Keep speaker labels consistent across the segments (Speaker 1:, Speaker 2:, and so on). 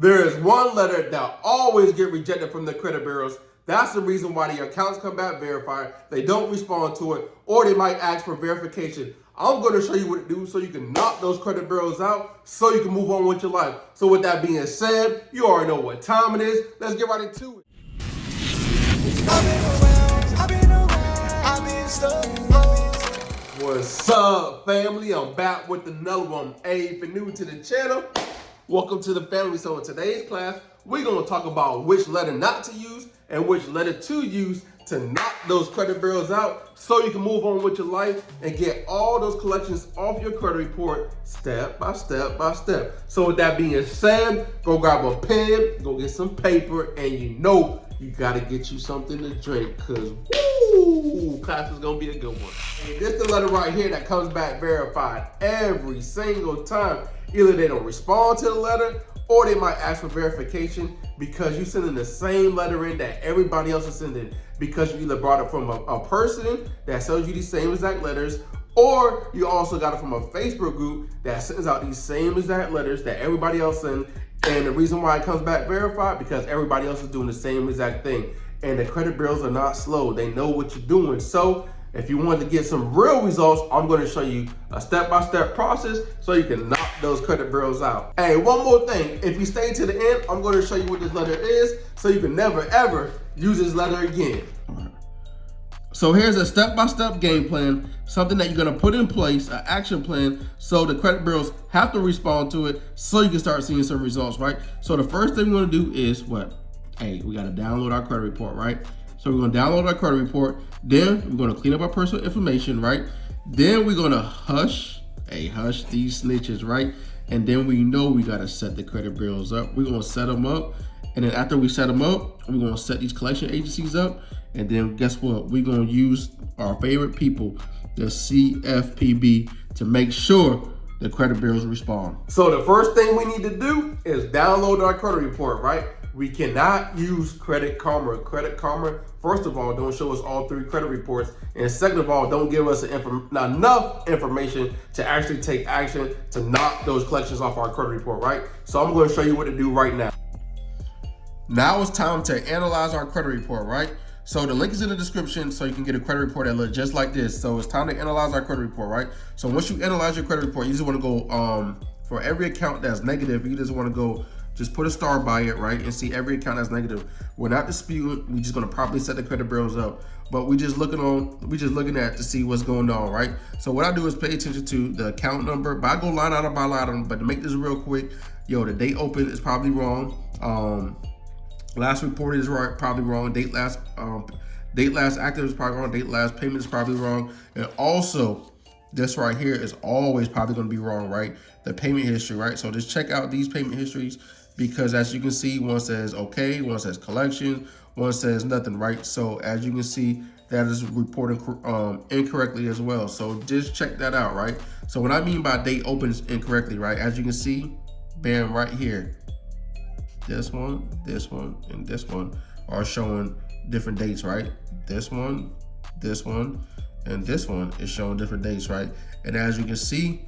Speaker 1: There is one letter that always get rejected from the credit bureaus. That's the reason why the accounts come back verified. They don't respond to it, or they might ask for verification. I'm going to show you what to do so you can knock those credit bureaus out so you can move on with your life. So with that being said, you already know what time it is. Let's get right into it. What's up, family? I'm back with another one. Hey, if you're new to the channel, welcome to the family. So in today's class, we're going to talk about which letter not to use and which letter to use to knock those credit bureaus out so you can move on with your life and get all those collections off your credit report step by step by step. So with that being said, go grab a pen, go get some paper, and you know you got to get you something to drink because woo, class is going to be a good one. And this is the letter right here that comes back verified every single time. Either they don't respond to the letter or they might ask for verification because you sending the same letter in that everybody else is sending, because you either brought it from a person that sells you these same exact letters, or you also got it from a Facebook group that sends out these same exact letters that everybody else sends. And the reason why it comes back verified, because everybody else is doing the same exact thing. And the credit bureaus are not slow. They know what you're doing. So if you want to get some real results, I'm going to show you a step-by-step process so you can knock those credit bureaus out. Hey, one more thing. If you stay to the end, I'm going to show you what this letter is so you can never, ever use this letter again. So here's a step-by-step game plan, something that you're going to put in place, an action plan, so the credit bureaus have to respond to it so you can start seeing some results, right? So the first thing we're going to do is what? Hey, we got to download our credit report, right? So we're going to download our credit report. Then we're going to clean up our personal information, right? Then we're going to hush these snitches, right? And then we know we got to set the credit bureaus up. We're going to set them up. And then after we set them up, we're going to set these collection agencies up. And then guess what? We're going to use our favorite people, the CFPB, to make sure the credit bureaus respond. So the first thing we need to do is download our credit report, right? We cannot use Credit Karma. Credit Karma, first of all, don't show us all 3 credit reports. And second of all, don't give us enough information to actually take action to knock those collections off our credit report, right? So I'm going to show you what to do right now. Now it's time to analyze our credit report, right? So the link is in the description so you can get a credit report that looks just like this. So it's time to analyze our credit report, right? So once you analyze your credit report, you just want to go for every account that's negative, you just want to go just put a star by it, right? And see every account that's negative. We're not disputing, we're just gonna properly set the credit bureaus up, but we just looking at to see what's going on, right? So what I do is pay attention to the account number, but I go line item by line item. But to make this real quick, the date open is probably wrong. Last reported is probably wrong. Date last active is probably wrong. Date last payment is probably wrong. And also, this right here is always probably going to be wrong, right? The payment history, right? So just check out these payment histories, because as you can see, one says okay, one says collection, one says nothing, right? So as you can see, that is reported incorrectly as well. So just check that out, right? So what I mean by date opens incorrectly, right? As you can see, bam, right here. This one, and this one are showing different dates, right? This one, and this one is showing different dates, right? And as you can see,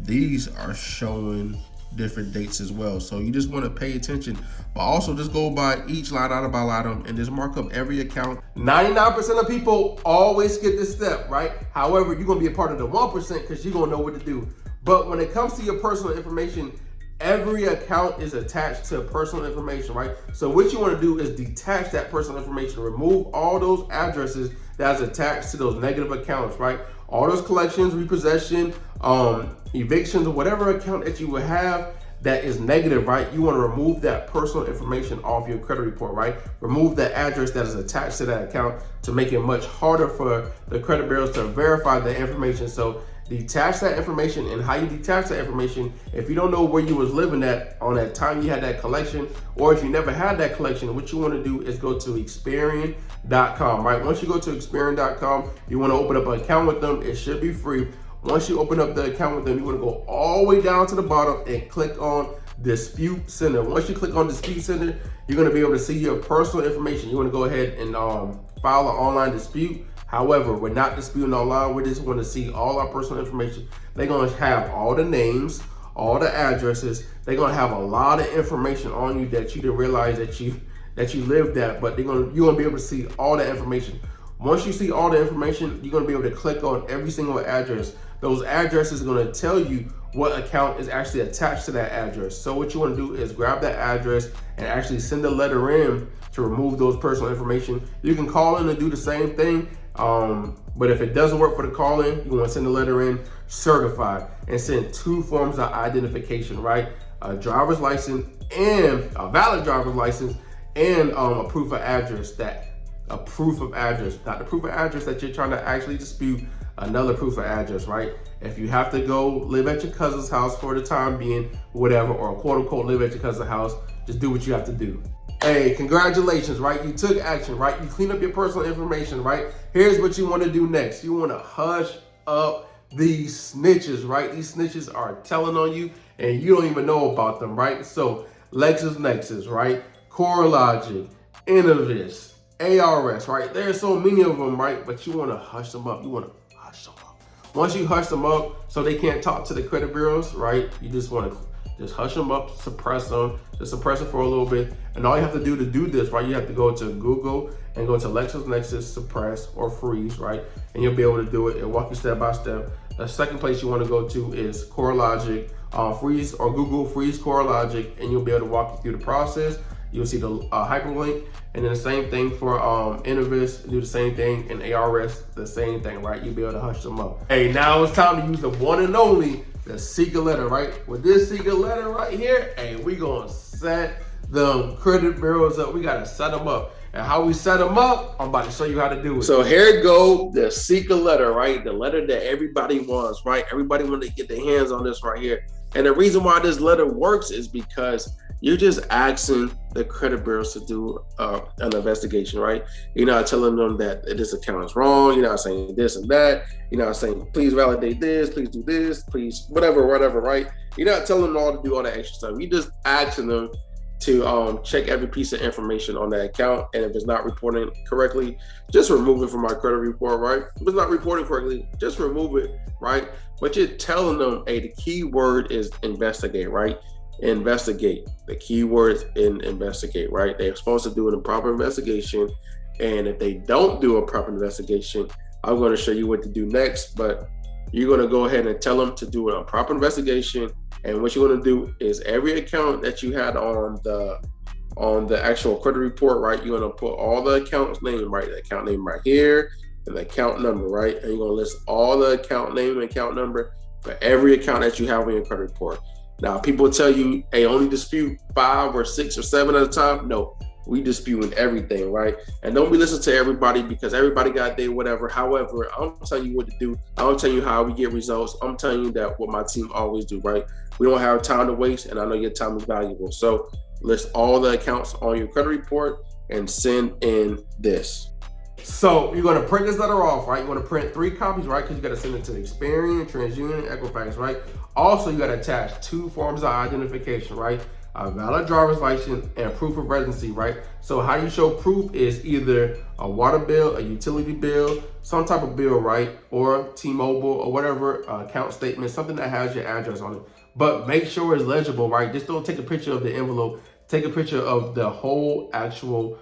Speaker 1: these are showing different dates as well. So you just want to pay attention, but also just go by each line item by line item and just mark up every account. 99% of people always skip this step, right? However, you're going to be a part of the 1% because you're going to know what to do. But when it comes to your personal information, every account is attached to personal information, right? So what you want to do is detach that personal information, remove all those addresses that's attached to those negative accounts, right? All those collections, repossession, evictions, or whatever account that you would have that is negative, right? You want to remove that personal information off your credit report, right? Remove the address that is attached to that account to make it much harder for the credit bureaus to verify the information. So detach that information. And how you detach that information, if you don't know where you was living at on that time you had that collection, or if you never had that collection, what you want to do is go to Experian.com, right? Once you go to Experian.com, you want to open up an account with them. It should be free. Once you open up the account with them, you want to go all the way down to the bottom and click on Dispute Center. Once you click on Dispute Center, you're going to be able to see your personal information. You want to go ahead and file an online dispute. However, we're not disputing online. We just want to see all our personal information. They're going to have all the names, all the addresses. They're gonna have a lot of information on you that you didn't realize that you lived at, but you're gonna be able to see all the information. Once you see all the information, you're gonna be able to click on every single address. Those addresses are gonna tell you what account is actually attached to that address. So what you wanna do is grab that address and actually send a letter in to remove those personal information. You can call in and do the same thing, but if it doesn't work for the call in, you wanna send a letter in certified and send 2 forms of identification, right? A driver's license and a valid driver's license and a proof of address, not the proof of address that you're trying to actually dispute, another proof of address, right? If you have to go live at your cousin's house for the time being, whatever, or quote unquote live at your cousin's house, just do what you have to do. Hey, congratulations, right? You took action, right? You clean up your personal information, right? Here's what you want to do next. You want to hush up these snitches, right? These snitches are telling on you and you don't even know about them, right? So LexisNexis, right? CoreLogic, Innovis, ARS, right? There's so many of them, right? But you want to hush them up. You want to hush them up. Once you hush them up so they can't talk to the credit bureaus, right? You just want to just hush them up, suppress them, just suppress it for a little bit. And all you have to do to do this, right? You have to go to Google and go to LexisNexis suppress or freeze, right? And you'll be able to do it. It'll walk you step by step. The second place you want to go to is CoreLogic, freeze or Google freeze CoreLogic, and you'll be able to walk you through the process. You'll see the hyperlink, and then the same thing for Innovis, do the same thing, and ARS, the same thing, right? You'll be able to hush them up. Hey, now it's time to use the one and only, the secret letter, right? With this secret letter right here, hey, we gonna set the credit bureaus up. We gotta set them up. And how we set them up, I'm about to show you how to do it. So here it go, the secret letter, right? The letter that everybody wants, right? Everybody wants to get their hands on this right here. And the reason why this letter works is because you're just asking the credit bureaus to do an investigation, right? You're not telling them that this account is wrong. You're not saying this and that. You're not saying, please validate this, please do this, please, whatever, right? You're not telling them all to do all that extra stuff. You're just asking them to check every piece of information on that account. And if it's not reporting correctly, just remove it from my credit report, right? If it's not reporting correctly, just remove it, right? But you're telling them, hey, the key word is investigate, right? Investigate. The key word is investigate, right? They're supposed to do a proper investigation. And if they don't do a proper investigation, I'm going to show you what to do next, but you're going to go ahead and tell them to do a proper investigation. And what you're going to do is every account that you had on the actual credit report, right? You're going to put all the accounts name, right? The account name right here and the account number, right? And you're going to list all the account name and account number for every account that you have on your credit report. Now, people tell you, hey, only dispute 5 or 6 or 7 at a time. No, we disputing everything, right? And don't be listening to everybody because everybody got their whatever. However, I'm telling you what to do. I'm telling you how we get results. I'm telling you that what my team always do, right? We don't have time to waste, and I know your time is valuable. So list all the accounts on your credit report and send in this. So you're going to print this letter off, right? You want to print 3 copies, right? Because you got to send it to Experian, TransUnion, Equifax, right? Also, you got to attach 2 forms of identification, right? A valid driver's license and proof of residency, right? So how you show proof is either a water bill, a utility bill, some type of bill, right? Or T-Mobile or whatever account statement, something that has your address on it. But make sure it's legible, right? Just don't take a picture of the envelope. Take a picture of the whole actual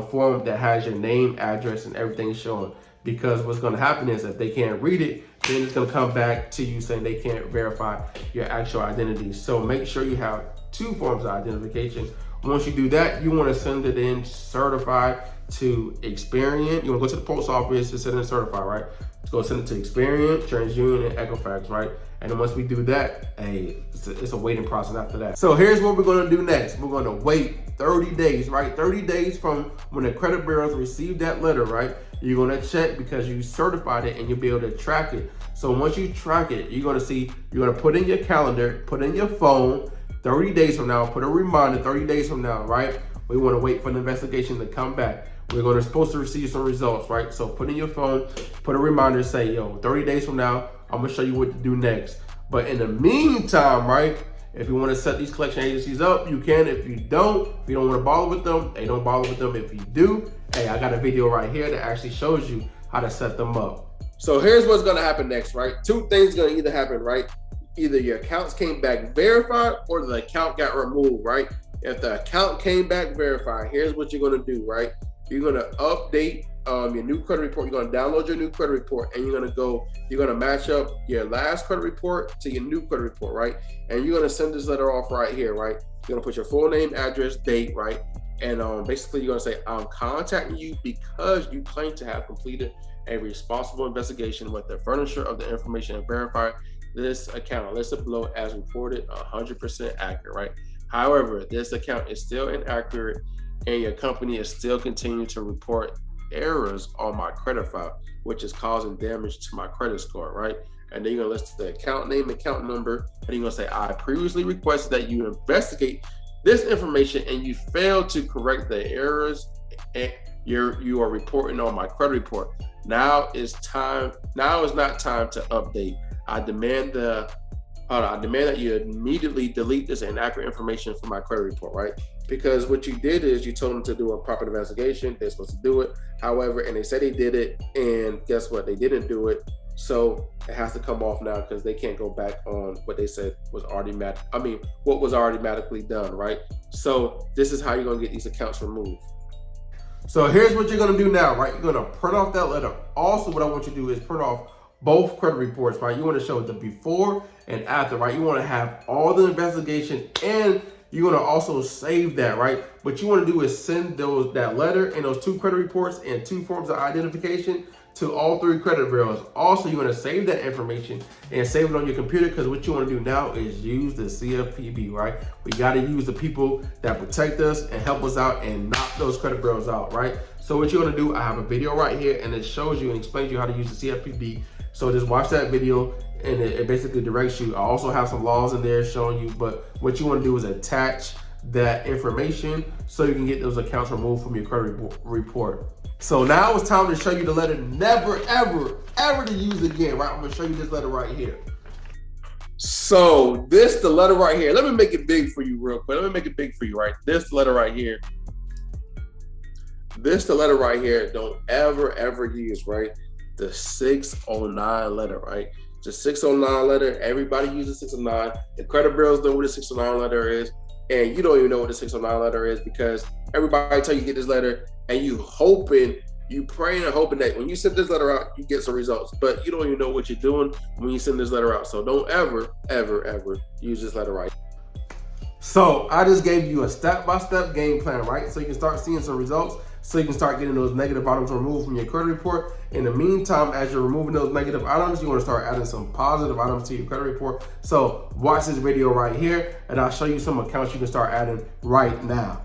Speaker 1: form that has your name, address, and everything showing. Because what's going to happen is if they can't read it, then it's going to come back to you saying they can't verify your actual identity. So make sure you have 2 forms of identification. Once you do that, you want to send it in certified to Experian. You want to go to the post office to send it certified, right? Let's go send it to Experian, TransUnion, and Equifax, right? And then once we do that, hey, it's a waiting process after that. So here's what we're going to do next. We're going to wait 30 days, right? 30 days from when the credit bureaus receive that letter, right? You're going to check because you certified it and you'll be able to track it. So once you track it, you're going to see, you're going to put in your calendar, put in your phone, 30 days from now, put a reminder 30 days from now, right? We want to wait for the investigation to come back. We're supposed to receive some results, right? So put in your phone, put a reminder, say, yo, 30 days from now, I'm gonna show you what to do next. But in the meantime, right, if you want to set these collection agencies up, you can. If you don't want to bother with them, hey, don't bother with them. If you do, hey, I got a video right here that actually shows you how to set them up. So here's what's gonna happen next, right? 2 things gonna either happen, right? either your accounts came back verified or the account got removed, right? If the account came back verified, here's what you're gonna do, right? You're gonna update your new credit report. You're gonna download your new credit report, and you're gonna match up your last credit report to your new credit report, right? And you're gonna send this letter off right here, right? You're gonna put your full name, address, date, right? And basically you're gonna say, I'm contacting you because you claim to have completed a responsible investigation with the furnisher of the information and verified this account listed below as reported 100% accurate, right? However, this account is still inaccurate and your company is still continuing to report errors on my credit file, which is causing damage to my credit score, right? And then you're gonna list the account name, account number, and you're gonna say, I previously requested that you investigate this information and you failed to correct the errors and you are reporting on my credit report. Now is not time to update. I demand that you immediately delete this inaccurate information from my credit report, right? Because what you did is you told them to do a proper investigation. They're supposed to do it. However, and they said they did it, and guess what? They didn't do it. So it has to come off now because they can't go back on what they said was what was automatically done, right? So this is how you're gonna get these accounts removed. So here's what you're gonna do now, right? You're gonna print off that letter. Also, what I want you to do is print off both credit reports, right? You want to show the before and after, right? You want to have all the investigation and you're going to also save that, right? What you want to do is send that letter and those 2 credit reports and 2 forms of identification to all 3 credit bureaus. Also, you're going to save that information and save it on your computer because what you want to do now is use the CFPB, right? We got to use the people that protect us and help us out and knock those credit bureaus out, right? So what you're going to do, I have a video right here and it shows you and explains you how to use the CFPB. So just watch that video and it basically directs you. I also have some laws in there showing you, but what you want to do is attach that information so you can get those accounts removed from your credit report. So now it's time to show you the letter never, ever to use again, right? I'm gonna show you this letter right here. So the letter right here. Let me make it big for you real quick. Let me make it big for you, right? This letter right here. The letter right here, don't ever use, right? The 609 letter, right? The 609 letter, everybody uses 609. The credit bureaus know what the 609 letter is, and you don't even know what the 609 letter is because everybody tell you get this letter, and you praying and hoping that when you send this letter out, you get some results, but you don't even know what you're doing when you send this letter out. So don't ever use this letter right. So I just gave you a step-by-step game plan, right? So you can start seeing some results, so you can start getting those negative items removed from your credit report. In the meantime, as you're removing those negative items, you want to start adding some positive items to your credit report. So watch this video right here, and I'll show you some accounts you can start adding right now.